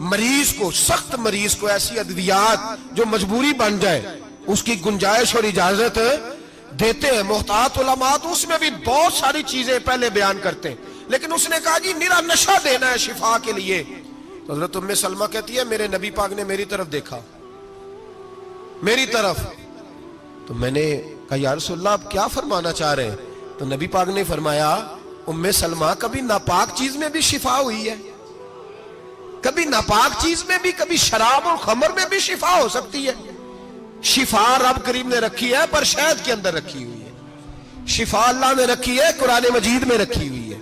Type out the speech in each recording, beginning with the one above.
مریض کو, سخت مریض کو ایسی ادویات جو مجبوری بن جائے اس کی گنجائش اور اجازت دیتے ہیں. محتاط علماء تو اس میں بھی بہت ساری چیزیں پہلے بیان کرتے ہیں, لیکن اس نے کہا جی میرا نشہ دینا ہے شفا کے لیے. تو حضرت ام سلمہ کہتی ہے میرے نبی پاک نے میری طرف دیکھا, میری طرف, تو میں نے کہا یا رسول اللہ آپ کیا فرمانا چاہ رہے ہیں؟ تو نبی پاک نے فرمایا ام سلمہ کبھی ناپاک چیز میں بھی شفا ہوئی ہے, کبھی ناپاک چیز میں بھی, کبھی شراب اور خمر میں بھی شفا ہو سکتی ہے. شفا رب کریم نے رکھی ہے پر شہد کے اندر رکھی ہوئی ہے, شفا اللہ نے رکھی ہے قرآن مجید میں رکھی ہوئی ہے.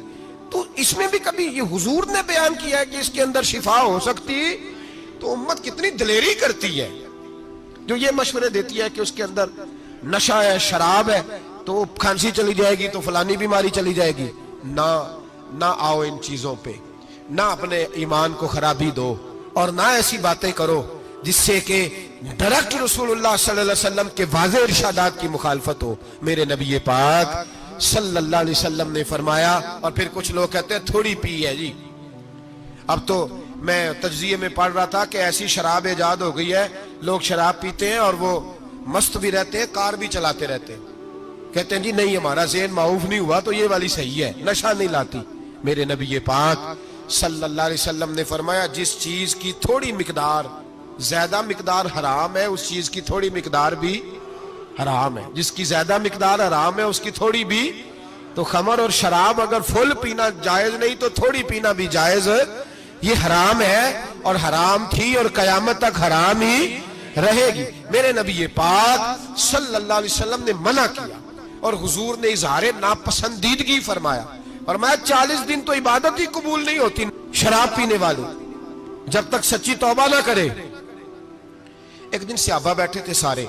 تو اس میں بھی کبھی یہ حضور نے بیان کیا ہے کہ اس کے اندر شفا ہو سکتی, تو امت کتنی دلیری کرتی ہے جو یہ مشورے دیتی ہے کہ اس کے اندر نشہ ہے, شراب ہے, تو کھانسی چلی جائے گی تو فلانی بیماری چلی جائے گی. نہ آؤ ان چیزوں پہ, نہ اپنے ایمان کو خرابی دو, اور نہ ایسی باتیں کرو جس سے کہ ڈائریکٹ رسول اللہ صلی اللہ علیہ وسلم کے واضح ارشادات کی مخالفت ہو. میرے نبی پاک صلی اللہ علیہ وسلم نے فرمایا, اور پھر کچھ لوگ کہتے ہیں تھوڑی پی ہے جی. اب تو میں تجزیے میں پڑھ رہا تھا کہ ایسی شراب ایجاد ہو گئی ہے, لوگ شراب پیتے ہیں اور وہ مست بھی رہتے ہیں, کار بھی چلاتے رہتے ہیں, کہتے ہیں جی نہیں ہمارا ذہن معاف نہیں ہوا تو یہ والی صحیح ہے, نشہ نہیں لاتی. میرے نبی پاک صلی اللہ علیہ وسلم نے فرمایا جس چیز کی تھوڑی مقدار, زیادہ مقدار حرام ہے اس چیز کی تھوڑی مقدار بھی حرام ہے, جس کی زیادہ مقدار حرام ہے اس کی تھوڑی بھی. تو خمر اور شراب اگر فل پینا جائز نہیں تو تھوڑی پینا بھی جائز, یہ حرام ہے اور حرام تھی اور قیامت تک حرام ہی رہے گی. میرے نبی پاک صلی اللہ علیہ وسلم نے منع کیا اور حضور نے اظہار ناپسندیدگی فرمایا, فرمایا 40 دن تو عبادت ہی قبول نہیں ہوتی شراب پینے والے جب تک سچی توبہ نہ کرے. ایک دن صحابہ بیٹھے تھے سارے,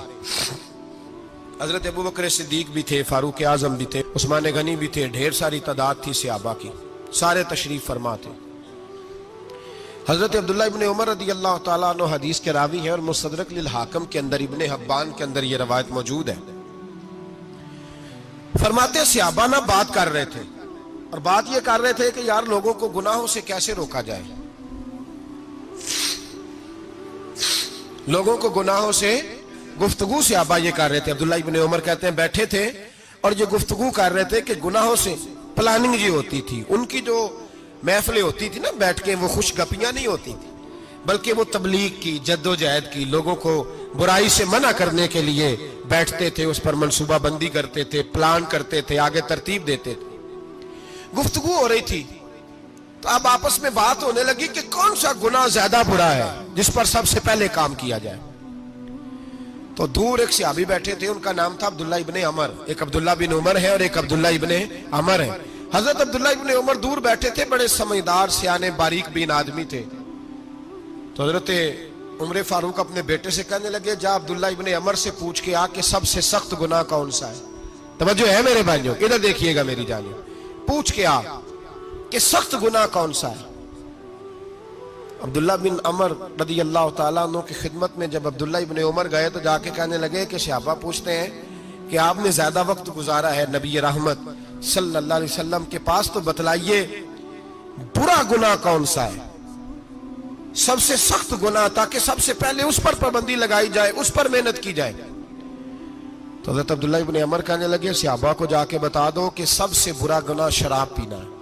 حضرت ابوبکر صدیق بھی تھے, فاروق اعظم بھی تھے, عثمان غنی بھی تھے, ڈھیر ساری تعداد تھی صحابہ کی, سارے تشریف فرما تھے. حضرت عبداللہ ابن عمر رضی اللہ تعالیٰ عنہ حدیث کے راوی ہیں اور مستدرک للحاکم کے اندر, ابن حبان کے اندر یہ روایت موجود ہے. فرماتے صحابہ نہ بات کر رہے تھے, اور بات یہ کر رہے تھے کہ یار لوگوں کو گناہوں سے کیسے روکا جائے, لوگوں کو گناہوں سے گفتگو. صحابہ یہ کر رہے تھے, عبداللہ ابن عمر کہتے ہیں بیٹھے تھے اور یہ گفتگو کر رہے تھے کہ گناہوں سے پلاننگ جی ہوتی تھی. ان کی جو محفلیں ہوتی تھی نا بیٹھ کے, وہ خوش گپیاں نہیں ہوتی تھی بلکہ وہ تبلیغ کی, جد و جہد کی, لوگوں کو برائی سے منع کرنے کے لیے بیٹھتے تھے, اس پر منصوبہ بندی کرتے تھے, پلان کرتے تھے, آگے ترتیب دیتے تھے. گفتگو ہو رہی تھی تو اب آپس میں بات ہونے لگی کہ کون سا گناہ زیادہ برا ہے جس پر سب سے پہلے کام کیا جائے. تو دور ایک صحابی بیٹھے تھے, ان کا نام تھا عبداللہ ابن عمر. ایک عبداللہ بن عمر ہے اور ایک عبداللہ ابن عمر ہے. حضرت عبداللہ ابن عمر دور بیٹھے تھے, بڑے سمجھدار سیانے باریک بین آدمی تھے. تو حضرت عمر فاروق اپنے بیٹے سے کہنے لگے جا عبداللہ ابن عمر سے پوچھ کے آ کہ سب سے سخت گناہ کون سا ہے. توجہ ہے میرے بھائیوں, ادھر دیکھیے گا میری جانب, پوچھ کے آ کہ سخت گناہ کون سا ہے. عبداللہ بن عمر رضی اللہ تعالیٰ عنہ کی خدمت میں جب عبداللہ ابن عمر گئے تو جا کے کہنے لگے کہ صحابہ پوچھتے ہیں کہ آپ نے زیادہ وقت گزارا ہے نبی رحمت صلی اللہ علیہ وسلم کے پاس, تو بتلائیے برا گناہ کون سا ہے, سب سے سخت گناہ, تاکہ سب سے پہلے اس پر پابندی لگائی جائے, اس پر محنت کی جائے. تو حضرت عبداللہ ابن عمر کہنے لگے صحابہ کو جا کے بتا دو کہ سب سے برا گناہ شراب پینا ہے,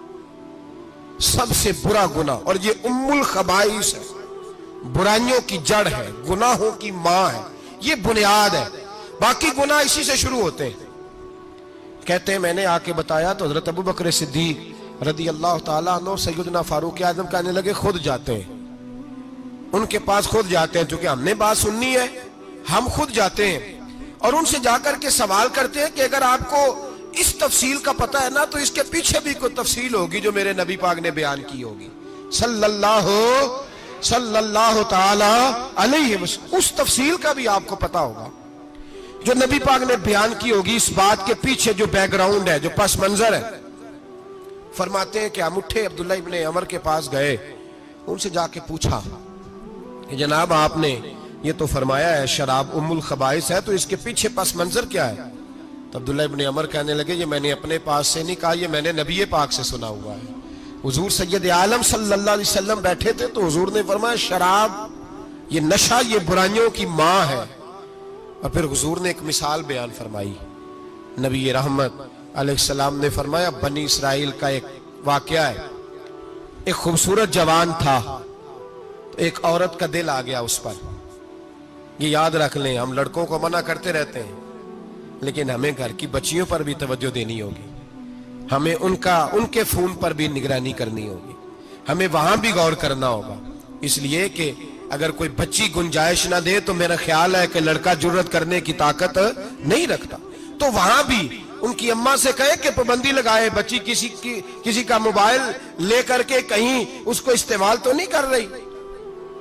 سب سے برا گناہ, اور یہ ام الخبائث ہے, برائیوں کی جڑ ہے, گناہوں کی ماں ہے, یہ بنیاد ہے, باقی گناہ اسی سے شروع ہوتے ہیں. کہتے ہیں میں نے آ کے بتایا تو حضرت ابوبکر صدیق رضی اللہ تعالیٰ عنہ سیدنا فاروق اعظم کہنے لگے خود جاتے ہیں, ان کے پاس خود جاتے ہیں, چونکہ ہم نے بات سننی ہے ہم خود جاتے ہیں اور ان سے جا کر کے سوال کرتے ہیں کہ اگر آپ کو اس تفصیل کا پتہ ہے نا تو اس کے پیچھے بھی کوئی تفصیل ہوگی جو میرے نبی پاک نے بیان کی ہوگی صلی اللہ تعالی علیہ وسلم, اس تفصیل کا بھی آپ کو پتہ ہوگا جو نبی پاک نے بیان کی ہوگی, اس بات کے پیچھے جو بیک گراؤنڈ ہے, جو پس منظر ہے. فرماتے ہیں کہ ہم اٹھے, عبداللہ ابن عمر کے پاس گئے, ان سے جا کے پوچھا کہ جناب آپ نے یہ تو فرمایا ہے شراب ام الخبائث ہے, تو اس کے پیچھے پس منظر کیا ہے؟ تو عبداللہ ابن عمر کہنے لگے یہ میں نے اپنے پاس سے نہیں کہا, یہ میں نے نبی پاک سے سنا ہوا ہے. حضور سید عالم صلی اللہ علیہ وسلم بیٹھے تھے تو حضور نے فرمایا شراب یہ نشہ یہ برائیوں کی ماں ہے. اور پھر حضور نے ایک مثال بیان فرمائی. نبی رحمت علیہ السلام نے فرمایا بنی اسرائیل کا ایک واقعہ ہے. ایک خوبصورت جوان تھا تو ایک عورت کا دل آ گیا اس پر. یہ یاد رکھ لیں, ہم لڑکوں کو منع کرتے رہتے ہیں لیکن ہمیں گھر کی بچیوں پر بھی توجہ دینی ہوگی, ہمیں ان کے فون پر بھی نگرانی کرنی ہوگی, ہمیں وہاں بھی غور کرنا ہوگا. اس لیے کہ اگر کوئی بچی گنجائش نہ دے تو میرا خیال ہے کہ لڑکا جرت کرنے کی طاقت نہیں رکھتا. تو وہاں بھی ان کی اماں سے کہے کہ پابندی لگائے, بچی کسی کا موبائل لے کر کے کہیں اس کو استعمال تو نہیں کر رہی,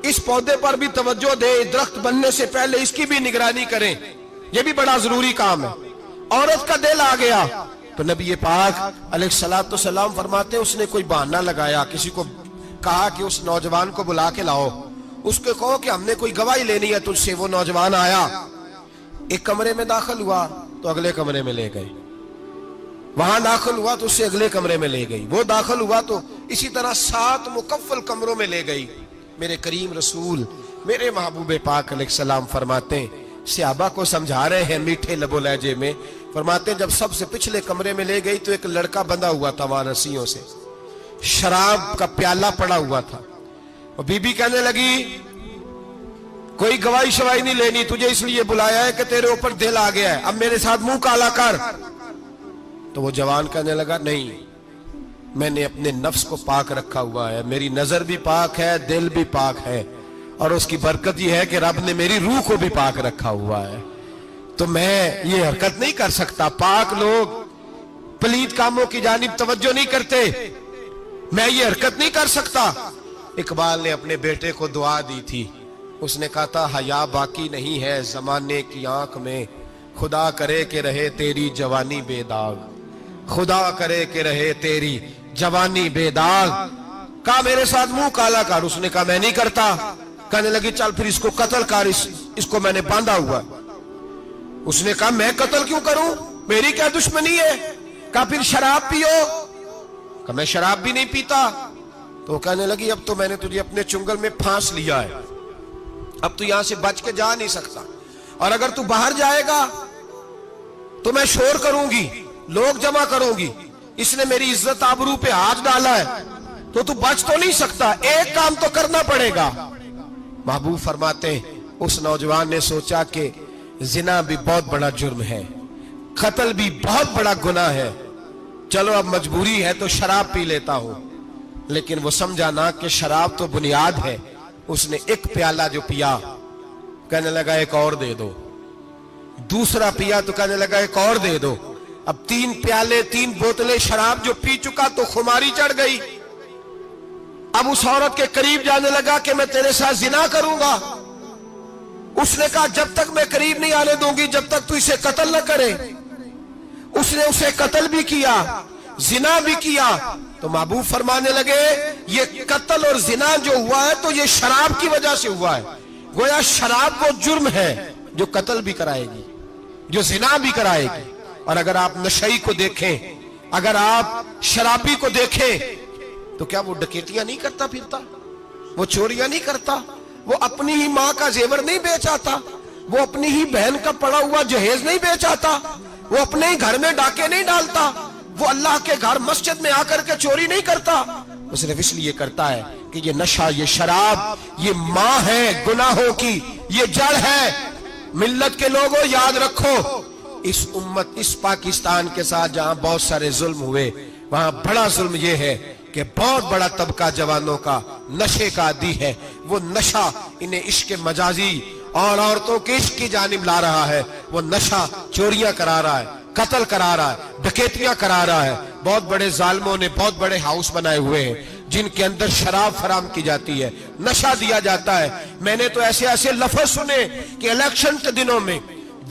اس پودے پر بھی توجہ دے, درخت بننے سے پہلے اس کی بھی نگرانی کریں, یہ بھی بڑا ضروری کام ہے. عورت کا دل آ گیا تو نبی پاک علیہ الصلوۃ والسلام فرماتے اس نے کوئی بہانہ لگایا, کسی کو کہا کہ اس نوجوان کو بلا کے لاؤ, اس کو کہو کہ ہم نے کوئی گواہی لینی ہے تجھ سے. وہ نوجوان آیا, ایک کمرے میں داخل ہوا تو اگلے کمرے میں لے گئے, وہاں داخل ہوا تو اس سے اگلے کمرے میں لے گئی, وہ داخل ہوا تو اسی طرح 7 مکفل کمروں میں لے گئی. میرے کریم رسول میرے محبوب پاک علیہ السلام فرماتے ہیں, صحابہ کو سمجھا رہے ہیں میٹھے لب و لہجے میں, فرماتے ہیں جب سب سے پچھلے کمرے میں لے گئی تو ایک لڑکا بندھا ہوا تھا وہاں رسیوں سے, شراب کا پیالہ پڑا ہوا تھا. اور بی بی کہنے لگی کوئی گواہی شواہی نہیں لینی, تجھے اس لیے بلایا ہے کہ تیرے اوپر دل آ گیا ہے, اب میرے ساتھ منہ کالا کر. تو وہ جوان کہنے لگا نہیں, میں نے اپنے نفس کو پاک رکھا ہوا ہے, میری نظر بھی پاک ہے, دل بھی پاک ہے, اور اس کی برکت یہ ہے کہ رب نے میری روح کو بھی پاک رکھا ہوا ہے, تو میں یہ حرکت نہیں کر سکتا. پاک لوگ پلید کاموں کی جانب توجہ نہیں کرتے, میں یہ حرکت نہیں کر سکتا. اقبال نے اپنے بیٹے کو دعا دی تھی, اس نے کہا تھا حیا باقی نہیں ہے زمانے کی آنکھ میں, خدا کرے کہ رہے تیری جوانی بے داغ, خدا کرے کہ رہے تیری جوانی بے داغ. کہا میرے ساتھ منہ کالا کر, اس نے کہا میں نہیں کرتا. کہنے لگی چل پھر اس کو قتل کر, اس کو میں نے باندھا ہوا. اس نے کہا میں قتل کیوں کروں, میری کیا دشمنی ہے. کہا پھر شراب پیو, کہا میں شراب بھی نہیں پیتا. تو کہنے لگی اب تو میں نے تجھے اپنے چنگل میں پھانس لیا ہے, اب تو یہاں سے بچ کے جا نہیں سکتا, اور اگر تو باہر جائے گا تو میں شور کروں گی, لوگ جمع کروں گی, اس نے میری عزت آبرو پہ ہاتھ ڈالا ہے, تو بچ تو نہیں سکتا, ایک کام تو کرنا پڑے گا. محبوب فرماتے ہیں اس نوجوان نے سوچا کہ زنا بھی بہت بڑا جرم ہے, قتل بھی بہت بڑا گناہ ہے, چلو اب مجبوری ہے تو شراب پی لیتا ہوں. لیکن وہ سمجھا نہ کہ شراب تو بنیاد ہے. اس نے ایک پیالہ جو پیا کہنے لگا ایک اور دے دو, دوسرا پیا تو کہنے لگا ایک اور دے دو. اب 3 پیالے 3 بوتلیں شراب جو پی چکا تو خماری چڑھ گئی. اب اس عورت کے قریب جانے لگا کہ میں تیرے ساتھ زنا کروں گا. اس نے کہا جب تک میں قریب نہیں آنے دوں گی جب تک تو اسے قتل نہ کرے. اس نے اسے قتل بھی کیا, زنا بھی کیا. تو محبوب فرمانے لگے یہ قتل اور زنا جو ہوا ہے تو یہ شراب کی وجہ سے ہوا ہے. گویا شراب وہ جرم ہے جو قتل بھی کرائے گی, جو زنا بھی کرائے گی. اور اگر آپ نشئی کو دیکھیں, اگر آپ شرابی کو دیکھیں تو کیا وہ ڈکیتیاں نہیں کرتا پھرتا, وہ چوریاں نہیں کرتا, وہ اپنی ہی ماں کا زیور نہیں بیچ آتا, وہ اپنی ہی بہن کا پڑا ہوا جہیز نہیں بیچ آتا, وہ اپنے ہی گھر میں ڈاکے نہیں ڈالتا, وہ اللہ کے گھر مسجد میں آ کر کے چوری نہیں کرتا. وہ صرف اس لیے کرتا ہے کہ یہ نشہ, یہ شراب یہ ماں ہے گناہوں کی, یہ جڑ ہے. ملت کے لوگوں یاد رکھو, اس امت اس پاکستان کے ساتھ جہاں بہت سارے ظلم ہوئے وہاں بڑا ظلم یہ ہے کہ بہت بڑا طبقہ جوانوں کا نشے کا عادی ہے. وہ نشہ انہیں عشق مجازی اور عورتوں کے عشق کی جانب لا رہا ہے. وہ نشہ چوریاں کرا رہا ہے, قتل کرا رہا ہے, ڈکیتیاں کرا رہا ہے. بہت بڑے ظالموں نے بہت بڑے ہاؤس بنائے ہوئے ہیں جن کے اندر شراب فراہم کی جاتی ہے, نشہ دیا جاتا ہے. میں نے تو ایسے ایسے لفظ سنے کہ الیکشن کے دنوں میں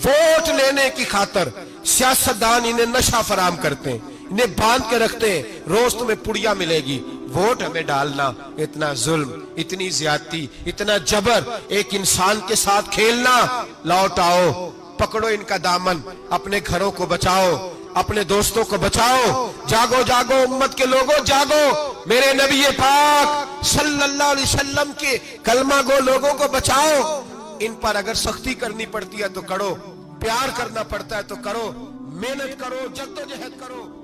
ووٹ لینے کی خاطر سیاستدان انہیں نشہ فراہم کرتے ہیں, انہیں باندھ کے رکھتے ہیں, روز تمہیں پڑیا ملے گی, ووٹ ہمیں ڈالنا. اتنا ظلم, اتنی زیادتی, اتنا جبر, ایک انسان کے ساتھ کھیلنا. لوٹ آؤ, پکڑو ان کا دامن, اپنے گھروں کو بچاؤ, اپنے دوستوں کو بچاؤ. جاگو جاگو امت کے لوگوں جاگو, میرے نبی پاک صلی اللہ علیہ وسلم کے کلمہ گو لوگوں کو بچاؤ. ان پر اگر سختی کرنی پڑتی ہے تو کرو, پیار کرنا پڑتا ہے تو کرو, محنت کرو, جدوجہد کرو.